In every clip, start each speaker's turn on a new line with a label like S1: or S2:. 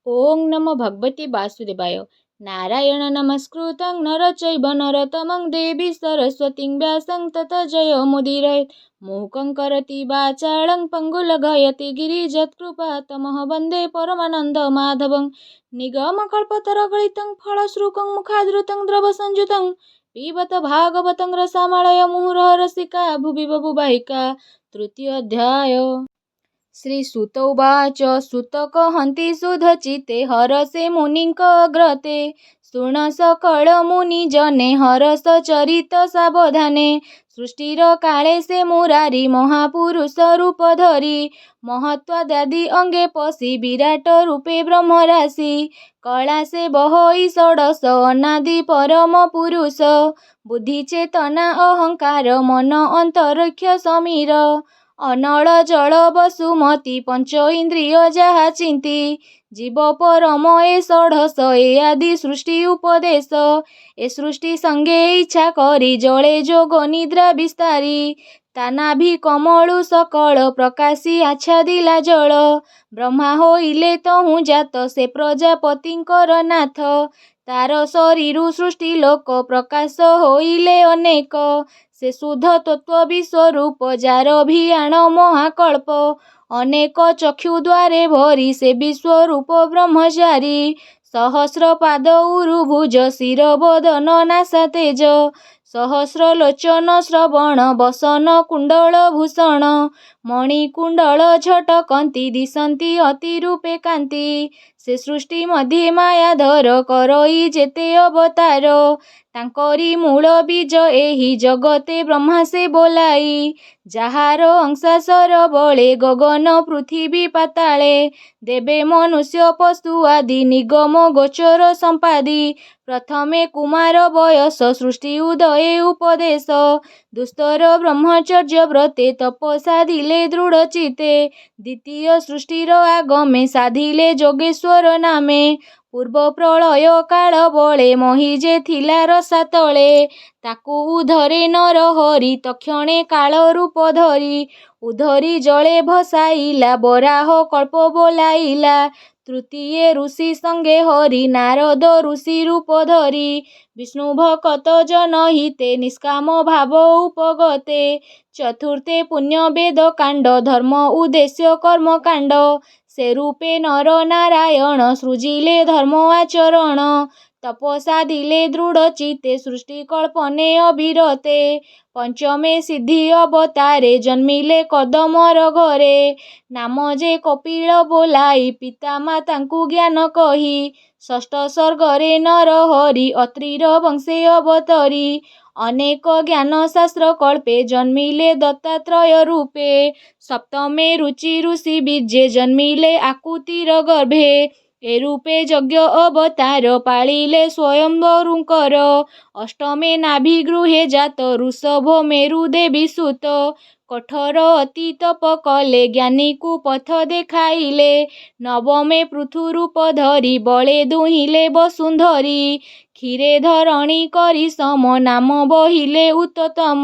S1: ओं नमो भगवते वासुदेवाय। नारायण नमस्कृतं नरचैव नरोत्तमं देवी सरस्वतीं व्यासं ततो जयमुदीरयेत्। मूकं करोति वाचालं पङ्गुलघयति गिरिजत्कृपा तमः वन्दे परमानन्दमाधवं। निगमकल्पतरुगलितं फलश्रुतं मुखादृतं द्रवसंयुतं पिबत भागवतं रसमालय मुहुरः रसिका भुवि बभूवाहिका। तृतीयोऽध्याय। श्रीसुत उवाच। सुत कहन्ति सुधचिते हरसे मुनिङ्कग्रते शृण सकल मुनिजने हरस चरित सावधाने। सृष्टिर काले से मुरारी महापुरुष रूप धरी महत्वादि अंगे पशि विराट रूपे ब्रह्मराशि कला से बहोई षोडश अनादि परम पुरुष बुद्धि चेतना अहंकार मन अंतरिक्ष समीर अनल जल वसुमती पंच इंद्रिय जहा चिंती जीव परम ए षोडश ए आदि सृष्टि उपदेश ए सृष्टि संगे इच्छा करी जले जोग निद्रा विस्तारी तानाभि कमलु सकल प्रकाशी आच्छादिला जल ब्रह्मा होइले तहु जात से प्रजापतिंकर नाथ तार शरीरु सृष्टि लोक प्रकाश होइले अनेक से शुद्ध तत्व विश्वरूप जार भियाण महाकल्प अनेक चक्षु द्वारे भरी से विश्वरूप ब्रह्मचारी सहस्र पाद उरु भुज शिर बदन नासा तेज सहस्र लोचन श्रवण बसन कुंडल भूषण मणिकुंडल झटकंती दिशंती अति रूपे कांति से सृष्टि मध्ये मायाधर करई जेते अवतार तांकरी मूल बीज एही जगते ब्रह्मा से बोलाई जाहार अंशासर बळे गगन पृथ्वी पाताले देवे मनुष्य पशु आदि निगम गोचर संपादी प्रथमे कुमार बयस सृष्टि उदये उपदेश दुस्तर ब्रह्मचर्य व्रते तप साधिले दृढ़ चिते द्वितीय सृष्टिर आगमे साधिले जोगेश्वर नामे पूर्व प्रलय काल बळे महीजे थिला रसा तळे ताकू उधरे नर हरि तक्षणे काल रूप धरी उधरी जले भसाइला बराह कल्प बोलाइला तृतीय ऋषि संगे हरि नारद ऋषि रूप धरी विष्णु भक्त जनहिते निष्काम भाव उपगते चतुर्थे पुण्य वेद कांड धर्म उद्देश्य कर्म कांड से रूपे नर नारायण सृजिले धर्म आचरण तपसा दिले दृढ़ चिते सृष्टि कल्पने अविरते पंचमे सिद्धि अवतारे जन्मिले कदमर घरे नाम जे कपिल बोलाई पिता मातांकु ज्ञान कही षष्ठ सर्गरे नर हरि अत्रिर वंशे अवतरी अनेक ज्ञान शास्त्र कल्पे जन्मिले दत्तात्रय रूपे सप्तमे रुचि ऋषि बीजे जन्मिले आकुतिर गर्भे ए रूपे यज्ञ अवतार पालिले स्वयंवरुंकर अष्टमे नाभि गृहे जात ऋषभ मेरु देवी सुत कठोर अति तप कले ज्ञानी को पथ देखाइले नवमे पृथु रूप धरी बळे दुहिले वसुंधरी क्षीरे धरणी करी सम नाम बहिले उत्तम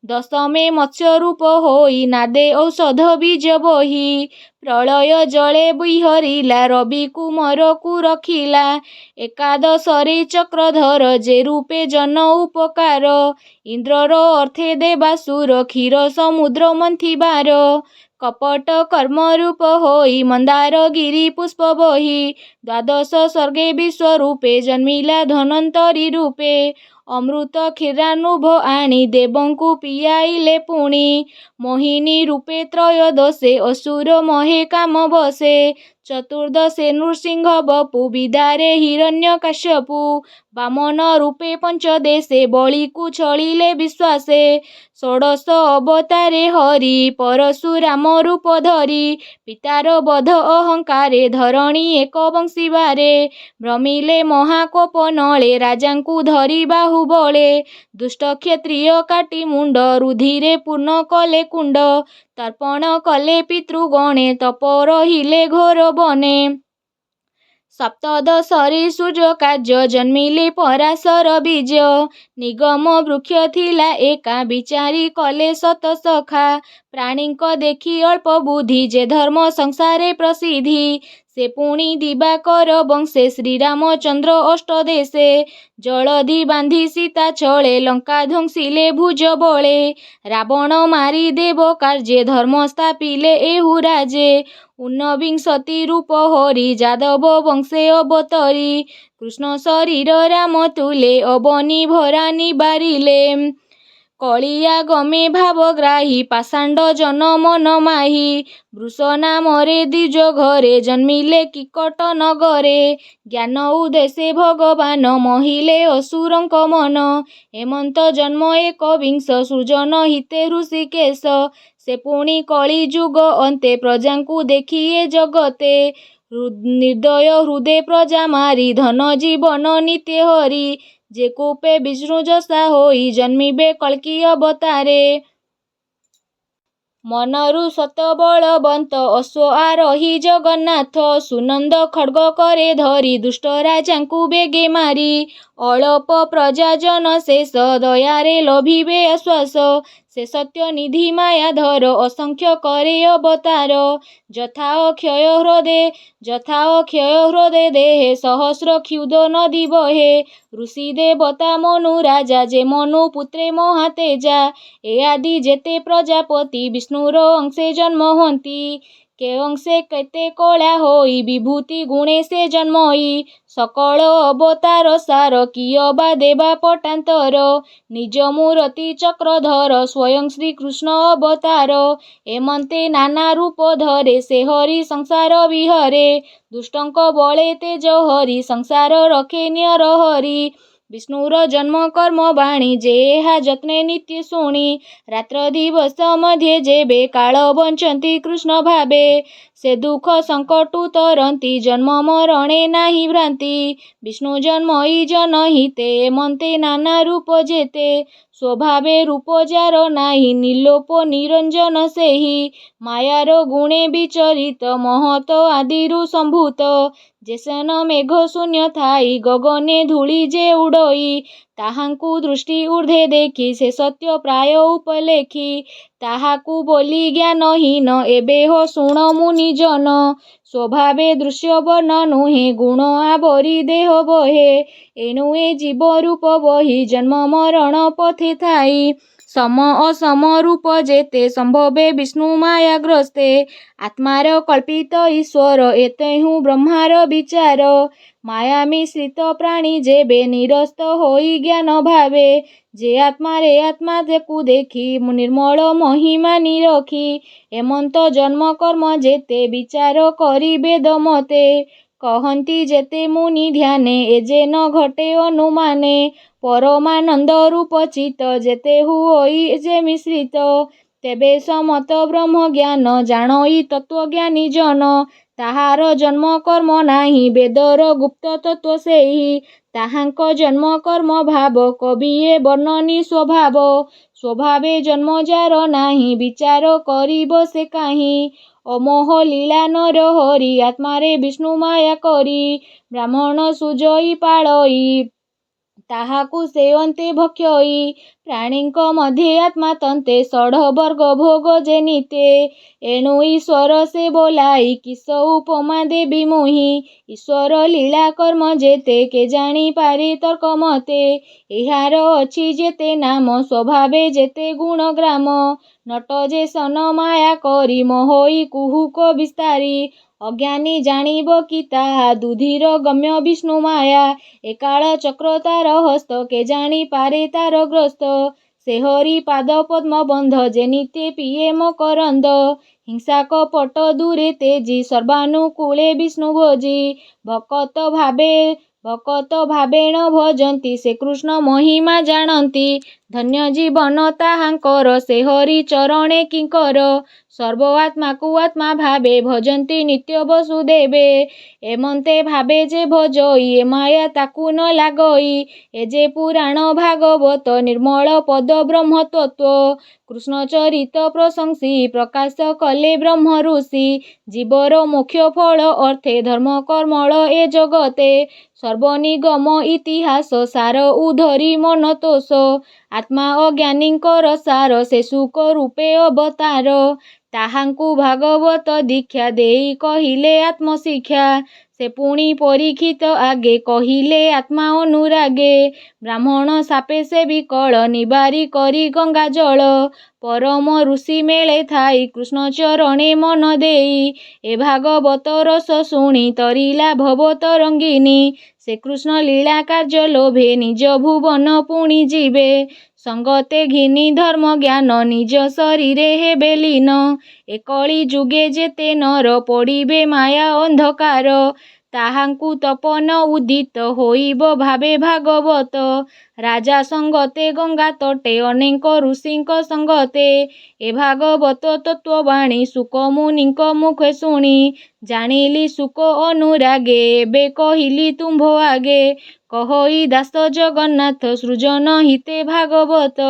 S1: दशमे मत्स्य रूप होई नादे औषध बीज बही प्रलय जले बिहरिला रवि कुमार को रखिला एकादशरे चक्रधर जे रूपे जन उपकार इंद्रर अर्थे देवासुर क्षीर समुद्र मंथिबार कपट कर्म रूप होई मंदार गिरी पुष्प बही द्वादश सर्गे विश्वरूपे जन्मिला धनंतरी रूपे अमृत क्षीरानुभव आणी देवंकु पियाइले पुणी मोहिनी रूपे त्रयोदशे असुर महे काम बसे चतुर्दशे नृसिंह बपु विदारे हिरण्य काश्यपु वामन रूपे पंचदेशे बलिकु छलिले विश्वासे षोडश अवतारे हरि परशुराम रूप धरी पितार बध अहंकारे धरणी एक वंशीवारे भ्रमिले महाकोप नळे राजांकु धरी बाहुबळे दुष्ट क्षत्रिय काटी मुंड रुधिरे पूर्ण कले कुंड तर्पण कले पितृगणे तप रहिले घोर बने सप्तदशरे सूर्य कार्य जन्मिले पराशर बीज निगम वृक्ष थिला एका विचारी कले शत सखा ପ୍ରାଣୀଙ୍କ ଦେଖି ଅଳ୍ପ ବୁଦ୍ଧି ଯେ ଧର୍ମ ସଂସାରେ ପ୍ରସିଦ୍ଧି। ସେ ପୁଣି ଦିବାକର ବଂଶେ ଶ୍ରୀରାମଚନ୍ଦ୍ର ଅଷ୍ଟଦେଶେ। ଜଳଧି ବାନ୍ଧି ସୀତା ଛଳେ ଲଙ୍କା ଧ୍ୱଂସିଲେ ଭୁଜ ବଳେ। ରାବଣ ମାରି ଦେବ କାର୍ଯ୍ୟେ ଧର୍ମ ସ୍ଥାପିଲେ ଏହୁ ରାଜେ। ଊନବିଂଶତି ରୂପ ହରି ଯାଦବ ବଂଶେ ଅବତରି। କୃଷ୍ଣ ଶରୀର ରାମ ତୁଲେ ଅବନୀ ଭରା ନିବାରିଲେ। କଳିଆ ଗମେ ଭାବଗ୍ରାହୀ ପାଷାଣ୍ଡ ଜନ ମନ ମାହି। ବୃଷ ନାମରେ ଦ୍ୱିଜ ଘରେ ଜନ୍ମିଲେ କିକଟ ନଗରେ। ଜ୍ଞାନ ଉଦ୍ଦେଶ୍ୟେ ଭଗବାନ ମହିଲେ ଅସୁରଙ୍କ ମନ। ହେମନ୍ତ ଜନ୍ମ ଏକବିଂଶ ସୃଜନ ହିତେ ହୃଷିକେଶ। ସେ ପୁଣି କଳି ଯୁଗ ଅନ୍ତେ ପ୍ରଜାଙ୍କୁ ଦେଖି ଏ ଜଗତେ। ନିର୍ଦ୍ଦୟ ହୃଦେ ପ୍ରଜା ମାରି ଧନ ଜୀବନ ନିତ୍ୟ ହରି। ଯେ କୂପେ ବିଷ୍ଣୁ ଯଶା ହୋଇ ଜନ୍ମିବେ କଳ୍କି ଅବତାରେ। ମନରୁ ସତ ବଳବନ୍ତ ଅଶ୍ୱ ଆରୋହୀ ଜଗନ୍ନାଥ। ସୁନନ୍ଦ ଖଡ୍ଗ କରେ ଧରି ଦୁଷ୍ଟ ରାଜାଙ୍କୁ ବେଗେ ମାରି। ଅଳପ ପ୍ରଜା ଜନ ଶେଷ ଦୟାରେ ଲଭିବେ ଆଶ୍ୱାସ। ସେ ସତ୍ୟ ନିଧି ମାୟାଧର ଅସଂଖ୍ୟ କରେ ଅବତାର। ଯଥା ଅକ୍ଷୟ ହ୍ରଦେ ଦେହେ ସହସ୍ର କ୍ଷୁଧ ନଦୀ ବହେ। ଋଷି ଦେବତା ମନୁ ରାଜା ଯେ ମନୁ ପୁତ୍ରେ ମହାତେଜା। ଏ ଆଦି ଯେତେ ପ୍ରଜାପତି ବିଷ୍ଣୁର ଅଂଶେ ଜନ୍ମ ହୁଅନ୍ତି। କେ ଅଂଶେ କେତେ କଳା ହୋଇ ବିଭୂତି ଗୁଣେ ସେ ଜନ୍ମଇ। ସକଳ ଅବତାର ସାର କିଏ ବା ଦେବା ପଟାନ୍ତର। ନିଜ ମୂରତି ଚକ୍ରଧର ସ୍ୱୟଂ ଶ୍ରୀକୃଷ୍ଣ ଅବତାର। ଏମନ୍ତେ ନାନା ରୂପ ଧରେ ସେ ହରି ସଂସାର ବିହରେ। ଦୁଷ୍ଟଙ୍କ ବଳେ ତେଜ ହରି ସଂସାର ରଖେ ନିରହରି। ବିଷ୍ଣୁର ଜନ୍ମ କର୍ମ ବାଣୀ ଯେ ଏହା ଯତ୍ନେ ନିତ୍ୟ ଶୁଣି। ରାତ୍ର ଦିବସ ମଧ୍ୟେ ଯେବେ କାଳ ବଞ୍ଚନ୍ତି କୃଷ୍ଣ ଭାବେ। ସେ ଦୁଃଖ ସଙ୍କଟୁ ତରନ୍ତି ଜନ୍ମ ମରଣେ ନାହିଁ ଭ୍ରାନ୍ତି। ବିଷ୍ଣୁ ଜନ୍ମଇ ଜନହିତେ ଏମନ୍ତେ ନାନା ରୂପ ଯେତେ। ସ୍ୱଭାବେ ରୂପ ଯାର ନାହିଁ ନିର୍ଲୋପ ନିରଞ୍ଜନ ସେହି। ମାୟାର ଗୁଣେ ବିଚରିତ ମହତ ଆଦିରୁ ସମ୍ଭୂତ। ଯେସନ ମେଘ ଶୂନ୍ୟ ଥାଇ ଗଗନେ ଧୂଳି ଯେ ଉଡ଼ଇ। ତାହାଙ୍କୁ ଦୃଷ୍ଟି ଊର୍ଦ୍ଧ୍ୱେ ଦେଖି ସେ ସତ୍ୟ ପ୍ରାୟ ଉପଲେଖି। ତାହାକୁ ବୋଲି ଜ୍ଞାନହୀନ ଏବେ ହୋ ଶୁଣ ମୁନିଜନ। ସ୍ୱଭାବେ ଦୃଶ୍ୟ ବର୍ଣ୍ଣ ନୁହେଁ ଗୁଣ ଆବରି ଦେହ ବହେ। ଏଣୁ ଏ ଜୀବ ରୂପ ବହି ଜନ୍ମ ମରଣ ପଥେ ଥାଇ। ସମ ଅସମ ରୂପ ଯେତେ ସମ୍ଭବେ ବିଷ୍ଣୁ ମାୟାଗ୍ରସ୍ତେ। ଆତ୍ମାର କଳ୍ପିତ ଈଶ୍ୱର ଏତେହୁଁ ବ୍ରହ୍ମାର ବିଚାର। ମାୟା ମିଶ୍ରିତ ପ୍ରାଣୀ ଯେବେ ନିରସ୍ତ ହୋଇ ଜ୍ଞାନ ଭାବେ। ଯେ ଆତ୍ମାରେ ଆତ୍ମା ତାକୁ ଦେଖି ନିର୍ମଳ ମହିମା ନିରଖି। ଏମନ୍ତ ଜନ୍ମ କର୍ମ ଯେତେ ବିଚାର କରି ବେଦ ମତେ। କହନ୍ତି ଯେତେ ମୁନି ଧ୍ୟାନେ ଏ ଯେ ନ ଘଟେ ଅନୁମାନେ। ପରମାନନ୍ଦ ରୂପ ଚିତ୍ତ ଯେତେ ହୁଅଇ ଯେ ମିଶ୍ରିତ। ତେବେ ସମତ ବ୍ରହ୍ମ ଜ୍ଞାନ ଜାଣଇ ତତ୍ତ୍ୱଜ୍ଞାନୀ ଜନ। ତାହାର ଜନ୍ମ କର୍ମ ନାହିଁ ବେଦର ଗୁପ୍ତ ତତ୍ତ୍ୱ ସେହି। ତାହାଙ୍କ ଜନ୍ମ କର୍ମ ଭାବ କବିଏ ବର୍ଣ୍ଣନି ସ୍ୱଭାବ। ସ୍ୱଭାବେ ଜନ୍ମ ଯାର ନାହିଁ ବିଚାର କରିବ ସେ କାହିଁ। ଅମୋହ ଲୀଳା ନର ହରି ଆତ୍ମାରେ ବିଷ୍ଣୁ ମାୟା କରି। ବ୍ରାହ୍ମଣ ସୁଜଇ ପାଳଇ ତାହାକୁ ସେ ଅନ୍ତେ ଭକ୍ଷଇ। ପ୍ରାଣୀଙ୍କ ମଧ୍ୟେ ଆତ୍ମା ତନ୍ତେ ଷଢ଼ ବର୍ଗ ଭୋଗ ଯେ ନିତେ। ଏଣୁ ଈଶ୍ୱର ସେ ବୋଲାଇ କିସ ଉପମା ଦେବି ମୁହିଁ। ଈଶ୍ୱର ଲୀଳା କର୍ମ ଯେତେ କେ ଜାଣି ପାରେ ତର୍କ ମତେ। ଏହାର ଅଛି ଯେତେ ନାମ ସ୍ୱଭାବେ ଯେତେ ଗୁଣ ଗ୍ରାମ। ନଟ ଯେ ସନ ମାୟା କରି ମୋହଇ କୁହୁକ ବିସ୍ତାରି। ଅଜ୍ଞାନୀ ଜାଣିବ କି ତାହା ଦୁଧିର ଗମ୍ୟ ବିଷ୍ଣୁ ମାୟା। ଏ କାଳ ଚକ୍ର ତାର ହସ୍ତ କେ ଜାଣି ପାରେ ତାର ଗ୍ରସ୍ତ। ସେ ହରି ପାଦ ପଦ୍ମ ବନ୍ଧ ଯେ ନିତେ ପିଏ ମକରନ୍ଦ। ହିଂସା କପଟ ଦୂରେ ତେଜି ସର୍ବାନୁକୂଳେ ବିଷ୍ଣୁ ଭୋଜି। ଭକତ ଭାବେଣ ଭଜନ୍ତି ସେ କୃଷ୍ଣ ମହିମା ଜାଣନ୍ତି। ଧନ୍ୟ ଜୀବନ ତାହାଙ୍କର ସେ ହରି ଚରଣେ କିଙ୍କର। ସର୍ବ ଆତ୍ମାକୁ ଆତ୍ମା ଭାବେ ଭଜନ୍ତି ନିତ୍ୟ ବସୁଦେବେ। ଏମନ୍ତେ ଭାବେ ଯେ ଭଜଇ ଏ ମାୟା ତାକୁ ନ ଲାଗଇ। ଏ ଯେ ପୁରାଣ ଭାଗବତ ନିର୍ମଳ ପଦ ବ୍ରହ୍ମ ତତ୍ତ୍ୱ। କୃଷ୍ଣ ଚରିତ ପ୍ରଶଂସି ପ୍ରକାଶ କଲେ ବ୍ରହ୍ମ ଋଷି। ଜୀବର ମୋକ୍ଷ ଫଳ ଅର୍ଥେ ଧର୍ମ କର୍ମଳ ଏ ଜଗତେ। ସର୍ବନିଗମ ଇତିହାସ ସାର ଉଧରି ମନ ତୋଷ। ଆତ୍ମା ଅଜ୍ଞାନୀଙ୍କର ସାର ସେ ସୁଖ ରୂପେ ଅବତାର। ତାହାଙ୍କୁ ଭାଗବତ ଦୀକ୍ଷା ଦେଇ କହିଲେ ଆତ୍ମଶିକ୍ଷା। ସେ ପୁଣି ପରୀକ୍ଷିତ ଆଗେ କହିଲେ ଆତ୍ମା ଅନୁରାଗେ। ବ୍ରାହ୍ମଣ ସାପେ ସେ ବିକଳ ନିବାରି କରି ଗଙ୍ଗା ଜଳ। ପରମ ଋଷି ମେଳେ ଥାଇ କୃଷ୍ଣ ଚରଣେ ମନ ଦେଇ। ଏ ଭାଗବତ ରସ ଶୁଣି ତରିଲା ଭବ ତରଙ୍ଗିନୀ। ସେ କୃଷ୍ଣ ଲୀଳା କାର୍ଯ୍ୟ ଲୋଭେ ନିଜ ଭୁବନ ପୁଣି ଯିବେ। ସଙ୍ଗତେ ଘିନି ଧର୍ମ ଜ୍ଞାନ ନିଜ ଶରୀରେ ହେବେ ଲୀନ। ଏ କଳି ଯୁଗେ ଯେତେ ନର ପଡ଼ିବେ ମାୟା ଅନ୍ଧକାର। ତାହାଙ୍କୁ ତପନ ଉଦିତ ହୋଇବ ଭାବେ ଭାଗବତ। ରାଜା ସଙ୍ଗତେ ଗଙ୍ଗା ତଟେ ଅନେକ ଋଷିଙ୍କ ସଙ୍ଗତେ। ଏ ଭାଗବତ ତତ୍ତ୍ୱବାଣୀ ଶୁକ ମୁନିଙ୍କ ମୁଖେ ଶୁଣି। ଜାଣିଲି ସୁକ ଅନୁରାଗେ ଏବେ କହିଲି ତୁମ୍ଭ ଆଗେ। କହଇ ଦାସ ଜଗନ୍ନାଥ ସୃଜନ ହିତେ ଭାଗବତ।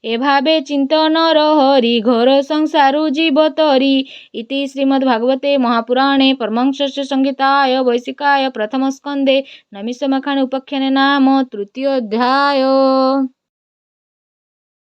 S1: ଏ ଭାବେ ଚିନ୍ତନର ହରି ଘୋର ସଂସାରୁ ଜୀବ ତରି। ଇତି ଶ୍ରୀମଦ୍ଭାଗବତେ ମହାପୁରାଣେ ପରମହଂସ ସଂହିତାୟ वैशिकाय प्रथम स्कंदे नैमिषारण्य उपाख्याने नाम तृतीयोऽध्याय।